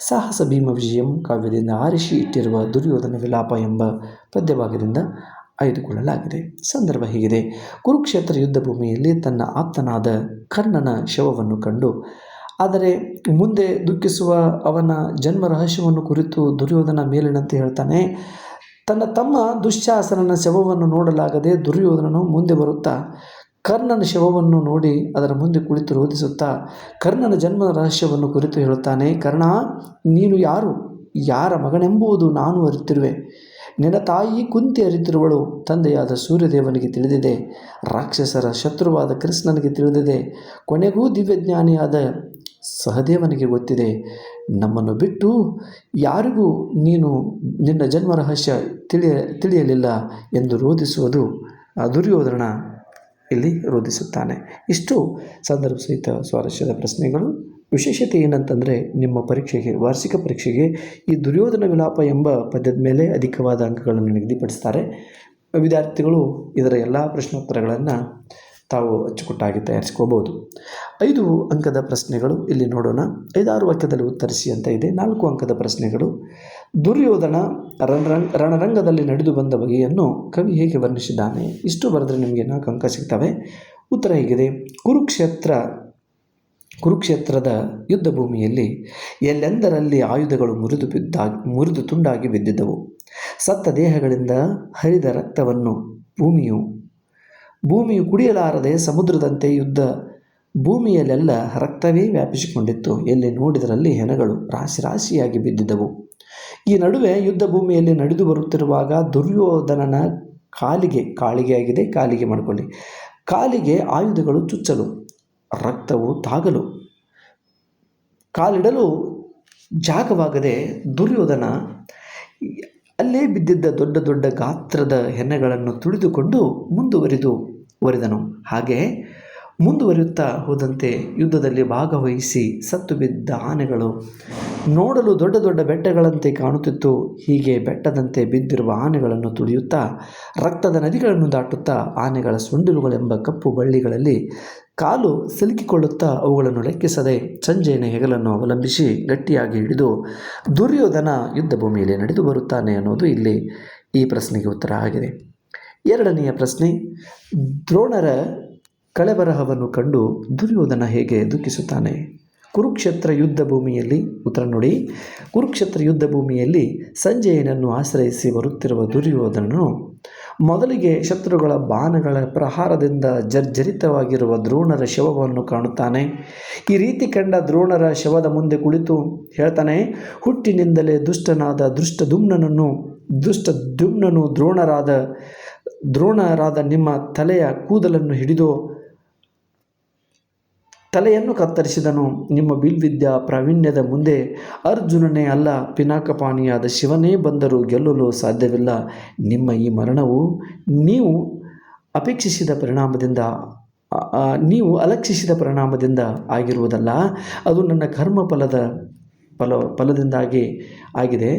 ಸಾಹಸ ಭೀಮ ವಿಜಯಂ ಕಾವ್ಯದಿಂದ ಆರಿಸಿ ಇಟ್ಟಿರುವ ದುರ್ಯೋಧನ ವಿಲಾಪ ಎಂಬ ಪದ್ಯಭಾಗದಿಂದ ಆಯ್ದುಕೊಳ್ಳಲಾಗಿದೆ. ಸಂದರ್ಭ ಹೀಗಿದೆ: ಕುರುಕ್ಷೇತ್ರ ಯುದ್ಧ ಭೂಮಿಯಲ್ಲಿ ತನ್ನ ಆಪ್ತನಾದ ಕರ್ಣನ ಶವವನ್ನು ಕಂಡು ಆದರೆ ಮುಂದೆ ದುಃಖಿಸುವ ಅವನ ಜನ್ಮ ರಹಸ್ಯವನ್ನು ಕುರಿತು ದುರ್ಯೋಧನ ಮೇಲಿನಂತೆ ಹೇಳ್ತಾನೆ. ತನ್ನ ತಮ್ಮ ದುಶ್ಯಾಸನನ ಶವವನ್ನು ನೋಡಲಾಗದೆ ದುರ್ಯೋಧನನು ಮುಂದೆ ಬರುತ್ತಾ ಕರ್ಣನ ಶವವನ್ನು ನೋಡಿ ಅದರ ಮುಂದೆ ಕುಳಿತು ರೋಧಿಸುತ್ತಾ ಕರ್ಣನ ಜನ್ಮ ರಹಸ್ಯವನ್ನು ಕುರಿತು ಹೇಳುತ್ತಾನೆ. ಕರ್ಣ, ನೀನು ಯಾರ ಮಗನೆಂಬುದು ನಾನು ಅರಿತಿರುವೆ. ನಿನ್ನ ತಾಯಿ ಕುಂತಿ ಅರಿತಿರುವಳು. ತಂದೆಯಾದ ಸೂರ್ಯದೇವನಿಗೆ ತಿಳಿದಿದೆ. ರಾಕ್ಷಸರ ಶತ್ರುವಾದ ಕೃಷ್ಣನಿಗೆ ತಿಳಿದಿದೆ. ಕೊನೆಗೂ ದಿವ್ಯಜ್ಞಾನಿಯಾದ ಸಹದೇವನಿಗೆ ಗೊತ್ತಿದೆ. ನಮ್ಮನ್ನು ಬಿಟ್ಟು ಯಾರಿಗೂ ನೀನು ನಿನ್ನ ಜನ್ಮ ರಹಸ್ಯ ತಿಳಿಯಲಿಲ್ಲ ಎಂದು ರೋಧಿಸುವುದು ದುರ್ಯೋಧನ ಇಲ್ಲಿ ರೋಧಿಸುತ್ತಾನೆ. ಇಷ್ಟು ಸಂದರ್ಭ ಸಹಿತ ಸ್ವಾರಸ್ಯದ ಪ್ರಶ್ನೆಗಳು. ವಿಶೇಷತೆ ಏನಂತಂದರೆ, ನಿಮ್ಮ ವಾರ್ಷಿಕ ಪರೀಕ್ಷೆಗೆ ಈ ದುರ್ಯೋಧನ ವಿಲಾಪ ಎಂಬ ಪದ್ಯದ ಮೇಲೆ ಅಧಿಕವಾದ ಅಂಕಗಳನ್ನು ನಿಗದಿಪಡಿಸ್ತಾರೆ. ವಿದ್ಯಾರ್ಥಿಗಳು ಇದರ ಎಲ್ಲ ಪ್ರಶ್ನೋತ್ತರಗಳನ್ನು ತಾವು ಅಚ್ಚುಕಟ್ಟಾಗಿ ತಯಾರಿಸ್ಕೋಬೋದು. 5 ಅಂಕದ ಪ್ರಶ್ನೆಗಳು ಇಲ್ಲಿ ನೋಡೋಣ. 5-6 ವಾಕ್ಯದಲ್ಲಿ ಉತ್ತರಿಸಿ ಅಂತ ಇದೆ. 4 ಅಂಕದ ಪ್ರಶ್ನೆಗಳು: ದುರ್ಯೋಧನ ರಣರಂಗದಲ್ಲಿ ನಡೆದು ಬಂದ ಬಗೆಯನ್ನು ಕವಿ ಹೇಗೆ ವರ್ಣಿಸಿದ್ದಾನೆ. ಇಷ್ಟು ಬರೆದ್ರೆ ನಿಮಗೆ 4 ಅಂಕ ಸಿಗ್ತವೆ. ಉತ್ತರ ಹೀಗಿದೆ: ಕುರುಕ್ಷೇತ್ರದ ಯುದ್ಧ ಭೂಮಿಯಲ್ಲಿ ಎಲ್ಲೆಂದರಲ್ಲಿ ಆಯುಧಗಳು ಮುರಿದು ತುಂಡಾಗಿ ಬಿದ್ದಿದ್ದವು. ಸತ್ತ ದೇಹಗಳಿಂದ ಹರಿದ ರಕ್ತವನ್ನು ಭೂಮಿಯು ಕುಡಿಯಲಾರದೆ ಸಮುದ್ರದಂತೆ ಭೂಮಿಯಲ್ಲೆಲ್ಲ ರಕ್ತವೇ ವ್ಯಾಪಿಸಿಕೊಂಡಿತ್ತು. ಎಲ್ಲಿ ನೋಡಿದರಲ್ಲಿ ಹೆಣಗಳು ರಾಶಿ ರಾಶಿಯಾಗಿ ಬಿದ್ದಿದ್ದವು. ಈ ನಡುವೆ ಯುದ್ಧ ಭೂಮಿಯಲ್ಲಿ ನಡೆದು ಬರುತ್ತಿರುವಾಗ ದುರ್ಯೋಧನನ ಕಾಲಿಗೆ ಮಾಡಿಕೊಳ್ಳಿ, ಕಾಲಿಗೆ ಆಯುಧಗಳು ಚುಚ್ಚಲು, ರಕ್ತವು ತಾಗಲು, ಕಾಲಿಡಲು ಜಾಗವಾಗದೆ ದುರ್ಯೋಧನ ಅಲ್ಲೇ ಬಿದ್ದಿದ್ದ ದೊಡ್ಡ ದೊಡ್ಡ ಗಾತ್ರದ ಹೆಣಗಳನ್ನು ತುಳಿದುಕೊಂಡು ಮುಂದುವರಿದನು. ಹಾಗೆ ಮುಂದುವರಿಯುತ್ತಾ ಹೋದಂತೆ ಯುದ್ಧದಲ್ಲಿ ಭಾಗವಹಿಸಿ ಸತ್ತು ಬಿದ್ದ ಆನೆಗಳು ನೋಡಲು ದೊಡ್ಡ ದೊಡ್ಡ ಬೆಟ್ಟಗಳಂತೆ ಕಾಣುತ್ತಿತ್ತು. ಹೀಗೆ ಬೆಟ್ಟದಂತೆ ಬಿದ್ದಿರುವ ಆನೆಗಳನ್ನು ತುಳಿಯುತ್ತಾ ರಕ್ತದ ನದಿಗಳನ್ನು ದಾಟುತ್ತಾ ಆನೆಗಳ ಸೊಂಡಿಲುಗಳೆಂಬ ಕಪ್ಪು ಬಳ್ಳಿಗಳಲ್ಲಿ ಕಾಲು ಸಿಲುಕಿಕೊಳ್ಳುತ್ತಾ ಅವುಗಳನ್ನು ಲೆಕ್ಕಿಸದೆ ಸಂಜಯನ ಹೆಗಲನ್ನು ಅವಲಂಬಿಸಿ ಗಟ್ಟಿಯಾಗಿ ಹಿಡಿದು ದುರ್ಯೋಧನ ಯುದ್ಧ ಭೂಮಿಯಲ್ಲಿ ನಡೆದು ಬರುತ್ತಾನೆ ಅನ್ನೋದು ಇಲ್ಲಿ ಈ ಪ್ರಶ್ನೆಗೆ ಉತ್ತರ ಆಗಿದೆ. ಎರಡನೆಯ ಪ್ರಶ್ನೆ, ದ್ರೋಣರ ಕಳೆಬರಹವನ್ನು ಕಂಡು ದುರ್ಯೋಧನ ಹೇಗೆ ದುಃಖಿಸುತ್ತಾನೆ? ಕುರುಕ್ಷೇತ್ರ ಯುದ್ಧ ಭೂಮಿಯಲ್ಲಿ ಉತ್ತರ ನೋಡಿ. ಕುರುಕ್ಷೇತ್ರ ಯುದ್ಧ ಭೂಮಿಯಲ್ಲಿ ಸಂಜಯನನ್ನು ಆಶ್ರಯಿಸಿ ಬರುತ್ತಿರುವ ದುರ್ಯೋಧನನು ಮೊದಲಿಗೆ ಶತ್ರುಗಳ ಬಾಣಗಳ ಪ್ರಹಾರದಿಂದ ಜರ್ಜರಿತವಾಗಿರುವ ದ್ರೋಣರ ಶವವನ್ನು ಕಾಣುತ್ತಾನೆ. ಈ ರೀತಿ ಕಂಡ ದ್ರೋಣರ ಶವದ ಮುಂದೆ ಕುಳಿತು ಹೇಳ್ತಾನೆ, ಹುಟ್ಟಿನಿಂದಲೇ ದುಷ್ಟನಾದ ದುಷ್ಟದ್ಯುಮ್ನನು ದ್ರೋಣರಾದ ನಿಮ್ಮ ತಲೆಯ ಕೂದಲನ್ನು ಹಿಡಿದು ತಲೆಯನ್ನು ಕತ್ತರಿಸಿದನು. ನಿಮ್ಮ ಬಿಲ್ವಿದ್ಯಾ ಪ್ರಾವೀಣ್ಯದ ಮುಂದೆ ಅರ್ಜುನನೇ ಅಲ್ಲ, ಪಿನಾಕಪಾಣಿಯಾದ ಶಿವನೇ ಬಂದರೂ ಗೆಲ್ಲಲು ಸಾಧ್ಯವಿಲ್ಲ. ನಿಮ್ಮ ಈ ಮರಣವು ನೀವು ಅಲಕ್ಷಿಸಿದ ಪರಿಣಾಮದಿಂದ ಆಗಿರುವುದಲ್ಲ, ಅದು ನನ್ನ ಕರ್ಮ ಫಲದಿಂದಾಗಿ ಆಗಿದೆ.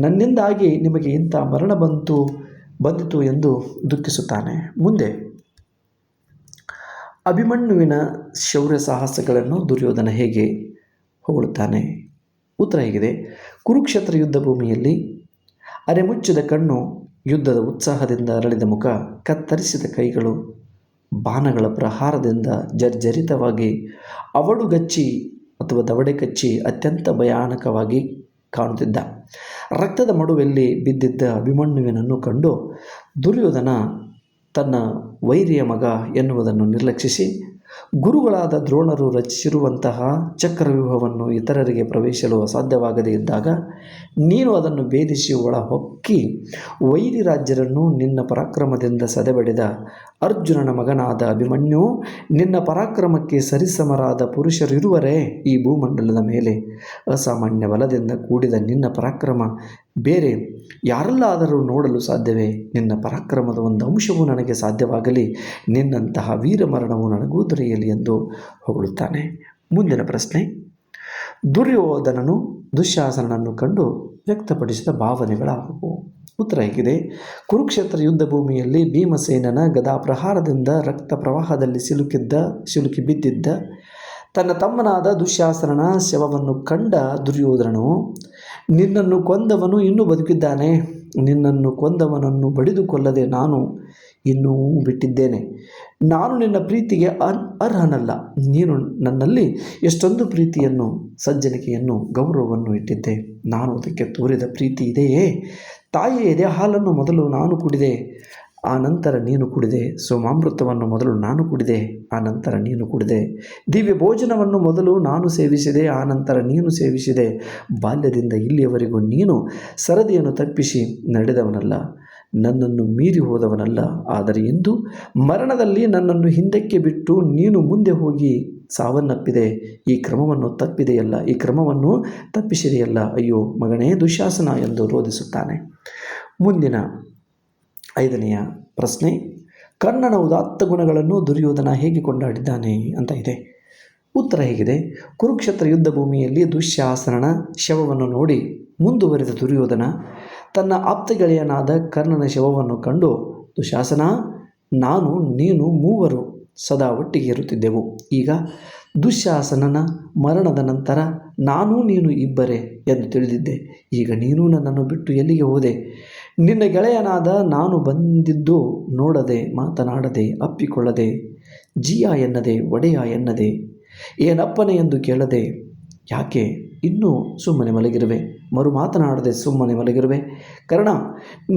ನನ್ನಿಂದಾಗಿ ನಿಮಗೆ ಇಂಥ ಮರಣ ಬಂದಿತು ಎಂದು ದುಃಖಿಸುತ್ತಾನೆ. ಮುಂದೆ ಅಭಿಮನ್ಯುವಿನ ಶೌರ್ಯ ಸಾಹಸಗಳನ್ನು ದುರ್ಯೋಧನ ಹೇಗೆ ಹೊಗಳುತ್ತಾನೆ? ಉತ್ತರ ಹೀಗಿದೆ. ಕುರುಕ್ಷೇತ್ರ ಯುದ್ಧ ಭೂಮಿಯಲ್ಲಿ ಅರೆಮುಚ್ಚಿದ ಕಣ್ಣು, ಯುದ್ಧದ ಉತ್ಸಾಹದಿಂದ ಅರಳಿದ ಮುಖ, ಕತ್ತರಿಸಿದ ಕೈಗಳು, ಬಾಣಗಳ ಪ್ರಹಾರದಿಂದ ಜರ್ಜರಿತವಾಗಿ ಅವಡುಗಚ್ಚಿ ಅಥವಾ ದವಡೆ ಕಚ್ಚಿ ಅತ್ಯಂತ ಭಯಾನಕವಾಗಿ ಕಾಣುತ್ತಿದ್ದ ರಕ್ತದ ಮಡುವೆಲ್ಲಿ ಬಿದ್ದಿದ್ದ ಅಭಿಮನ್ಯುವಿನನ್ನು ಕಂಡು ದುರ್ಯೋಧನ ತನ್ನ ವೈರಿಯ ಮಗ ಎನ್ನುವುದನ್ನು ನಿರ್ಲಕ್ಷಿಸಿ ಗುರುಗಳಾದ ದ್ರೋಣರು ರಚಿಸಿರುವಂತಹ ಚಕ್ರವ್ಯೂಹವನ್ನು ಇತರರಿಗೆ ಪ್ರವೇಶಿಸಲು ಅಸಾಧ್ಯವಾಗದೇ ಇದ್ದಾಗ ನೀನು ಅದನ್ನು ಭೇದಿಸಿ ಒಳ ಹೊಕ್ಕಿ ವೈರಿ ರಾಜ್ಯರನ್ನು ನಿನ್ನ ಪರಾಕ್ರಮದಿಂದ ಸದೆಬಡಿದ ಅರ್ಜುನನ ಮಗನಾದ ಅಭಿಮನ್ಯು, ನಿನ್ನ ಪರಾಕ್ರಮಕ್ಕೆ ಸರಿಸಮರಾದ ಪುರುಷರಿರುವರೇ ಈ ಭೂಮಂಡಲದ ಮೇಲೆ? ಅಸಾಮಾನ್ಯ ಬಲದಿಂದ ಕೂಡಿದ ನಿನ್ನ ಪರಾಕ್ರಮ ಬೇರೆ ಯಾರಲ್ಲಾದರೂ ನೋಡಲು ಸಾಧ್ಯವೇ? ನಿನ್ನ ಪರಾಕ್ರಮದ ಒಂದು ಅಂಶವೂ ನನಗೆ ಸಾಧ್ಯವಾಗಲಿ, ನಿನ್ನಂತಹ ವೀರಮರಣವು ನನಗೂ ದೊರೆಯಲಿ ಎಂದು ಹೊಗಳುತ್ತಾನೆ. ಮುಂದಿನ ಪ್ರಶ್ನೆ, ದುರ್ಯೋಧನನು ದುಶ್ಯಾಸನನನ್ನು ಕಂಡು ವ್ಯಕ್ತಪಡಿಸಿದ ಭಾವನೆಗಳಾಗುವು? ಉತ್ತರ ಹೀಗಿದೆ. ಕುರುಕ್ಷೇತ್ರ ಯುದ್ಧ ಭೂಮಿಯಲ್ಲಿ ಭೀಮಸೇನನ ಗದಾ ಪ್ರಹಾರದಿಂದ ರಕ್ತ ಪ್ರವಾಹದಲ್ಲಿ ಸಿಲುಕಿ ಬಿದ್ದಿದ್ದ ತನ್ನ ತಮ್ಮನಾದ ದುಶ್ಯಾಸನನ ಶವವನ್ನು ಕಂಡ ದುರ್ಯೋಧನನು, ನಿನ್ನನ್ನು ಕೊಂದವನು ಇನ್ನೂ ಬದುಕಿದ್ದಾನೆ, ನಿನ್ನನ್ನು ಕೊಂದವನನ್ನು ಬಡಿದು ಕೊಲ್ಲದೆ ನಾನು ಇನ್ನೂ ಬಿಟ್ಟಿದ್ದೇನೆ. ನಾನು ನಿನ್ನ ಪ್ರೀತಿಗೆ ಅರ್ಹನಲ್ಲ. ನೀನು ನನ್ನಲ್ಲಿ ಎಷ್ಟೊಂದು ಪ್ರೀತಿಯನ್ನು, ಸಜ್ಜನಿಕೆಯನ್ನು, ಗೌರವವನ್ನು ಇಟ್ಟಿದ್ದೆ. ನಾನು ಅದಕ್ಕೆ ತೋರಿದ ಪ್ರೀತಿ ಇದೆಯೇ? ತಾಯಿಯ ಎದೆ ಹಾಲನ್ನು ಮೊದಲು ನಾನು ಕುಡಿದೆ, ಆ ನಂತರ ನೀನು ಕುಡಿದೆ. ಸೋಮಾಮೃತವನ್ನು ಮೊದಲು ನಾನು ಕುಡಿದೆ, ಆ ನಂತರ ನೀನು ಕುಡಿದೆ. ದಿವ್ಯ ಭೋಜನವನ್ನು ಮೊದಲು ನಾನು ಸೇವಿಸಿದೆ, ಆ ನಂತರ ನೀನು ಸೇವಿಸಿದೆ. ಬಾಲ್ಯದಿಂದ ಇಲ್ಲಿಯವರೆಗೂ ನೀನು ಸರದಿಯನ್ನು ತಪ್ಪಿಸಿ ನಡೆದವನಲ್ಲ, ನನ್ನನ್ನು ಮೀರಿ ಹೋದವನಲ್ಲ. ಆದರೆ ಇಂದು ಮರಣದಲ್ಲಿ ನನ್ನನ್ನು ಹಿಂದಕ್ಕೆ ಬಿಟ್ಟು ನೀನು ಮುಂದೆ ಹೋಗಿ ಸಾವನ್ನಪ್ಪಿದೆ. ಈ ಕ್ರಮವನ್ನು ತಪ್ಪಿಸಿದೆಯಲ್ಲ. ಅಯ್ಯೋ ಮಗನೇ ದುಶ್ಯಾಸನ ಎಂದು ರೋಧಿಸುತ್ತಾನೆ. ಮುಂದಿನ 5ನೆಯ ಪ್ರಶ್ನೆ, ಕರ್ಣನ ಉದಾತ್ತ ಗುಣಗಳನ್ನು ದುರ್ಯೋಧನ ಹೇಗೆ ಕೊಂಡಾಡಿದ್ದಾನೆ ಅಂತ ಇದೆ. ಉತ್ತರ ಹೇಗಿದೆ. ಕುರುಕ್ಷೇತ್ರ ಯುದ್ಧ ಭೂಮಿಯಲ್ಲಿ ದುಶ್ಯಾಸನನ ಶವವನ್ನು ನೋಡಿ ಮುಂದುವರಿದ ದುರ್ಯೋಧನ ತನ್ನ ಆಪ್ತಗೆಳೆಯನಾದ ಕರ್ಣನ ಶವವನ್ನು ಕಂಡು, ದುಶ್ಯಾಸನ, ನಾನು ನೀನು ಮೂವರು ಸದಾ ಒಟ್ಟಿಗೆ ಇರುತ್ತಿದ್ದೆವು. ಈಗ ದುಶ್ಯಾಸನನ ಮರಣದ ನಂತರ ನಾನು ನೀನು ಇಬ್ಬರೇ ಎಂದು ತಿಳಿದಿದ್ದೆ. ಈಗ ನೀನು ನನ್ನನ್ನು ಬಿಟ್ಟು ಎಲ್ಲಿಗೆ ಹೋದೆ? ನಿನ್ನ ಗೆಳೆಯನಾದ ನಾನು ಬಂದಿದ್ದು ನೋಡದೆ, ಮಾತನಾಡದೆ, ಅಪ್ಪಿಕೊಳ್ಳದೆ, ಜಿಯ ಎನ್ನದೆ, ಒಡೆಯ ಎನ್ನದೆ, ಏನಪ್ಪನೆ ಎಂದು ಕೇಳದೆ, ಯಾಕೆ ಇನ್ನೂ ಸುಮ್ಮನೆ ಮಲಗಿರುವೆ? ಮರು ಮಾತನಾಡದೆ ಸುಮ್ಮನೆ ಮಲಗಿರುವೆ? ಕರ್ಣ,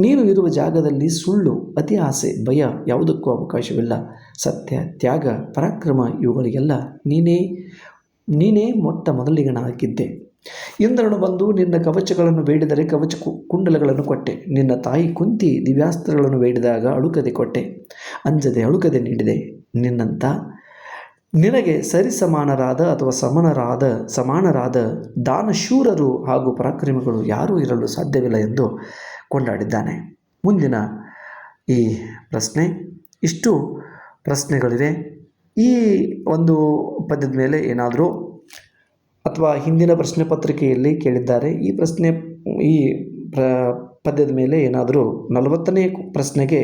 ನೀನು ಇರುವ ಜಾಗದಲ್ಲಿ ಸುಳ್ಳು, ಅತಿ ಆಸೆ, ಭಯ ಯಾವುದಕ್ಕೂ ಅವಕಾಶವಿಲ್ಲ. ಸತ್ಯ, ತ್ಯಾಗ, ಪರಾಕ್ರಮ ಇವುಗಳಿಗೆಲ್ಲ ನೀನೇ ಮೊಟ್ಟ ಮೊದಲಿಗನಾಗಿದ್ದೆ. ಇಂದ್ರನು ಬಂದು ನಿನ್ನ ಕವಚಗಳನ್ನು ಬೇಡಿದರೆ ಕವಚ ಕುಂಡಲಗಳನ್ನು ಕೊಟ್ಟೆ. ನಿನ್ನ ತಾಯಿ ಕುಂತಿ ದಿವ್ಯಾಸ್ತ್ರಗಳನ್ನು ಬೇಡಿದಾಗ ಅಳುಕದೆ ಕೊಟ್ಟೆ. ಅಂಜದೆ ಅಳುಕದೆ ನೀಡಿದೆ. ನಿನಗೆ ಸರಿಸಮಾನರಾದ ಅಥವಾ ಸಮಾನರಾದ ದಾನಶೂರರು ಹಾಗೂ ಪರಾಕ್ರಮಿಗಳು ಯಾರೂ ಇರಲು ಸಾಧ್ಯವಿಲ್ಲ ಎಂದು ಕೊಂಡಾಡಿದ್ದಾನೆ. ಮುಂದಿನ ಈ ಪ್ರಶ್ನೆ, ಇಷ್ಟು ಪ್ರಶ್ನೆಗಳಿವೆ. ಈ ಒಂದು ಪದ್ಯದ ಮೇಲೆ ಏನಾದರೂ ಅಥವಾ ಹಿಂದಿನ ಪ್ರಶ್ನೆ ಪತ್ರಿಕೆಯಲ್ಲಿ ಕೇಳಿದ್ದಾರೆ, ಈ ಪದ್ಯದ ಮೇಲೆ ಏನಾದರೂ 40ನೇ ಪ್ರಶ್ನೆಗೆ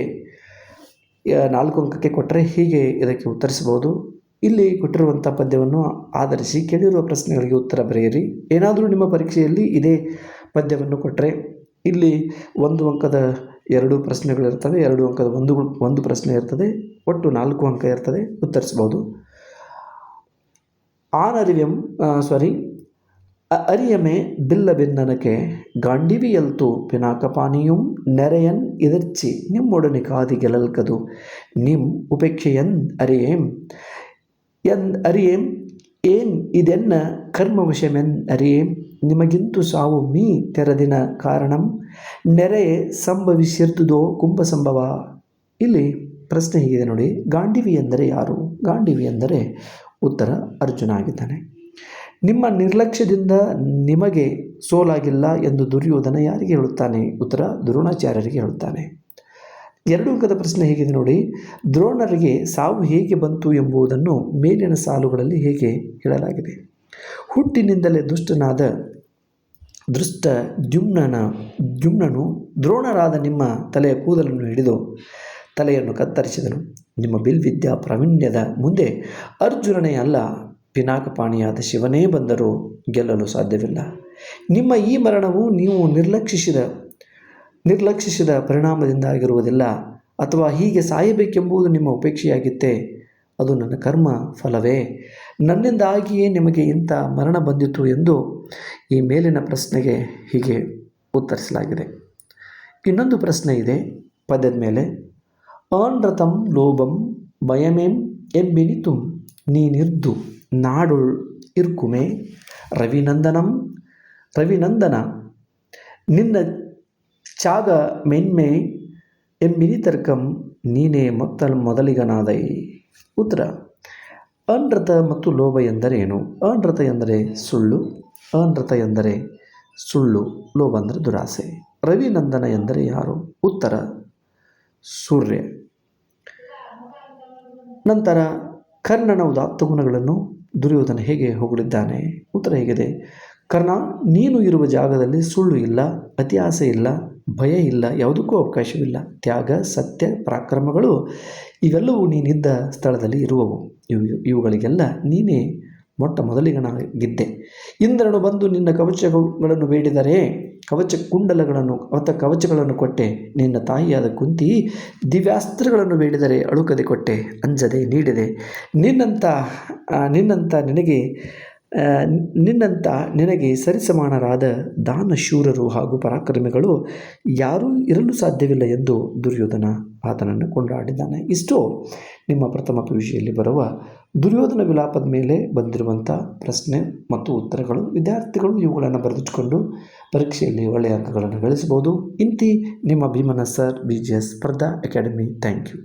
4 ಅಂಕಕ್ಕೆ ಕೊಟ್ಟರೆ ಹೀಗೆ ಇದಕ್ಕೆ ಉತ್ತರಿಸಬಹುದು. ಇಲ್ಲಿ ಕೊಟ್ಟಿರುವಂಥ ಪದ್ಯವನ್ನು ಆಧರಿಸಿ ಕೇಳಿರುವ ಪ್ರಶ್ನೆಗಳಿಗೆ ಉತ್ತರ ಬರೆಯಿರಿ. ಏನಾದರೂ ನಿಮ್ಮ ಪರೀಕ್ಷೆಯಲ್ಲಿ ಇದೇ ಪದ್ಯವನ್ನು ಕೊಟ್ಟರೆ ಇಲ್ಲಿ 1 ಅಂಕದ 2 ಪ್ರಶ್ನೆಗಳಿರ್ತವೆ, 2 ಅಂಕದ ಒಂದು ಪ್ರಶ್ನೆ ಇರ್ತದೆ, ಒಟ್ಟು 4 ಅಂಕ ಇರ್ತದೆ. ಉತ್ತರಿಸ್ಬೋದು. ಅರಿಯಮೆ ಬಿಲ್ಲ ಬೆನ್ನನಕೆ ಗಾಂಡಿವಿಯಲ್ತು ಪಿನಾಕಪಾನಿಯುಂ ನೆರೆಯನ್ ಎದಿರ್ಚಿ ನಿಮ್ಮೊಡನೆ ಕಾದಿ ಗೆಲಲ್ಕದು ನಿಮ್ ಉಪೇಕ್ಷೆಯನ್ ಅರಿಯೇಂ ಏನ್ ಇದೆನ್ನ ಕರ್ಮವಶಮೆನ್ ಅರಿಯೇಂ ನಿಮಗಿಂತು ಸಾವು ಮೀ ತೆರದಿನ ಕಾರಣಂ ನೆರೆಯೇ ಸಂಭವಿಸಿರ್ತದೋ ಕುಂಭ ಸಂಭವ. ಇಲ್ಲಿ ಪ್ರಶ್ನೆ ಹೀಗಿದೆ ನೋಡಿ, ಗಾಂಡಿವಿ ಎಂದರೆ ಯಾರು? ಗಾಂಡಿವಿ ಎಂದರೆ ಉತ್ತರ ಅರ್ಜುನ ಆಗಿದ್ದಾನೆ. ನಿಮ್ಮ ನಿರ್ಲಕ್ಷ್ಯದಿಂದ ನಿಮಗೆ ಸೋಲಾಗಿಲ್ಲ ಎಂದು ದುರ್ಯೋಧನ ಯಾರಿಗೆ ಹೇಳುತ್ತಾನೆ? ಉತ್ತರ ದ್ರೋಣಾಚಾರ್ಯರಿಗೆ ಹೇಳುತ್ತಾನೆ. 2 ಅಂಕದ ಪ್ರಶ್ನೆ ಹೇಗಿದೆ ನೋಡಿ, ದ್ರೋಣರಿಗೆ ಸಾವು ಹೇಗೆ ಬಂತು ಎಂಬುದನ್ನು ಮೇಲಿನ ಸಾಲುಗಳಲ್ಲಿ ಹೇಗೆ ಹೇಳಲಾಗಿದೆ? ಹುಟ್ಟಿನಿಂದಲೇ ದೃಷ್ಟ ದ್ಯುಮ್ನನು ದ್ರೋಣರಾದ ನಿಮ್ಮ ತಲೆಯ ಕೂದಲನ್ನು ಹಿಡಿದು ತಲೆಯನ್ನು ಕತ್ತರಿಸಿದನು. ನಿಮ್ಮ ಬಿಲ್ವಿದ್ಯಾ ಪ್ರಾವೀಣ್ಯದ ಮುಂದೆ ಅರ್ಜುನನೇ ಅಲ್ಲ, ಪಿನಾಕಪಾಣಿಯಾದ ಶಿವನೇ ಬಂದರೂ ಗೆಲ್ಲಲು ಸಾಧ್ಯವಿಲ್ಲ. ನಿಮ್ಮ ಈ ಮರಣವು ನೀವು ನಿರ್ಲಕ್ಷಿಸಿದ ಪರಿಣಾಮದಿಂದಾಗಿರುವುದಿಲ್ಲ, ಅಥವಾ ಹೀಗೆ ಸಾಯಬೇಕೆಂಬುದು ನಿಮ್ಮ ಉಪೇಕ್ಷೆಯಾಗಿತ್ತೇ? ಅದು ನನ್ನ ಕರ್ಮ ಫಲವೇ? ನನ್ನಿಂದಾಗಿಯೇ ನಿಮಗೆ ಇಂಥ ಮರಣ ಬಂದಿತು ಎಂದು ಈ ಮೇಲಿನ ಪ್ರಶ್ನೆಗೆ ಹೀಗೆ ಉತ್ತರಿಸಲಾಗಿದೆ. ಇನ್ನೊಂದು ಪ್ರಶ್ನೆ ಇದೆ ಪದ್ಯದ ಮೇಲೆ. ಅನೃತಂ ಲೋಭಂ ಭಯಮೇಂ ಎಂಬಿನಿತು ನೀನಿರ್ದು ನಾಡುಳ್ ಇರ್ಕುಮೆ ರವಿನಂದನ ನಿನ್ನ ಚಾಗ ಮೆನ್ಮೆ ಎಂಬಿನಿತರ್ಕಂ ನೀನೇ ಮೊದಲಿಗನಾದೈ. ಉತ್ತರ, ಅನೃತ ಮತ್ತು ಲೋಭ ಎಂದರೇನು? ಅನೃತ ಎಂದರೆ ಸುಳ್ಳು, ಲೋಭ ಅಂದರೆ ದುರಾಸೆ. ರವಿನಂದನ ಎಂದರೆ ಯಾರು? ಉತ್ತರ, ಸೂರ್ಯ. ನಂತರ ಕರ್ಣನ ಉದಾತ್ತ ಗುಣಗಳನ್ನು ದುರ್ಯೋಧನ ಹೇಗೆ ಹೊಗಳಿದ್ದಾನೆ? ಉತ್ತರ ಹೇಗಿದೆ, ಕರ್ಣ, ನೀನು ಇರುವ ಜಾಗದಲ್ಲಿ ಸುಳ್ಳು ಇಲ್ಲ, ಅತಿ ಆಸೆ ಇಲ್ಲ, ಭಯ ಇಲ್ಲ, ಯಾವುದಕ್ಕೂ ಅವಕಾಶವಿಲ್ಲ. ತ್ಯಾಗ, ಸತ್ಯ, ಪರಾಕ್ರಮಗಳು ಇವೆಲ್ಲವೂ ನೀನಿದ್ದ ಸ್ಥಳದಲ್ಲಿ ಇರುವವು. ಇವುಗಳಿಗೆಲ್ಲ ನೀನೇ ಮೊಟ್ಟ ಮೊದಲಿಗನಾಗಿದ್ದೆ. ಇಂದ್ರನು ಬಂದು ನಿನ್ನ ಕವಚಗಳನ್ನು ಬೇಡಿದರೆ ಕವಚಗಳನ್ನು ಕೊಟ್ಟೆ. ನಿನ್ನ ತಾಯಿಯಾದ ಕುಂತಿ ದಿವ್ಯಾಸ್ತ್ರಗಳನ್ನು ಬೇಡಿದರೆ ಅಳುಕದೆ ಕೊಟ್ಟೆ, ಅಂಜದೆ ನೀಡಿದೆ. ನಿನ್ನಂಥ ನಿನಗೆ ಸರಿಸಮಾನರಾದ ದಾನಶೂರರು ಹಾಗೂ ಪರಾಕ್ರಮಿಗಳು ಯಾರೂ ಇರಲು ಸಾಧ್ಯವಿಲ್ಲ ಎಂದು ದುರ್ಯೋಧನ ಆತನನ್ನು ಕೊಂಡಾಡಿದ್ದಾನೆ. ಇಷ್ಟು ನಿಮ್ಮ ಪ್ರಥಮ PUCಯಲ್ಲಿ ಬರುವ ದುರ್ಯೋಧನ ವಿಲಾಪದ ಮೇಲೆ ಬಂದಿರುವಂಥ ಪ್ರಶ್ನೆ ಮತ್ತು ಉತ್ತರಗಳು. ವಿದ್ಯಾರ್ಥಿಗಳು ಇವುಗಳನ್ನು ಬರೆದಿಟ್ಟುಕೊಂಡು ಪರೀಕ್ಷೆಯಲ್ಲಿ ಒಳ್ಳೆಯ ಅಂಕಗಳನ್ನು ಗಳಿಸಬಹುದು. ಇಂತಿ ನಿಮ್ಮ ಭೀಮಣ್ಣ ಸರ್, BGS ಸ್ಪರ್ಧಾ ಅಕಾಡೆಮಿ. Thank you.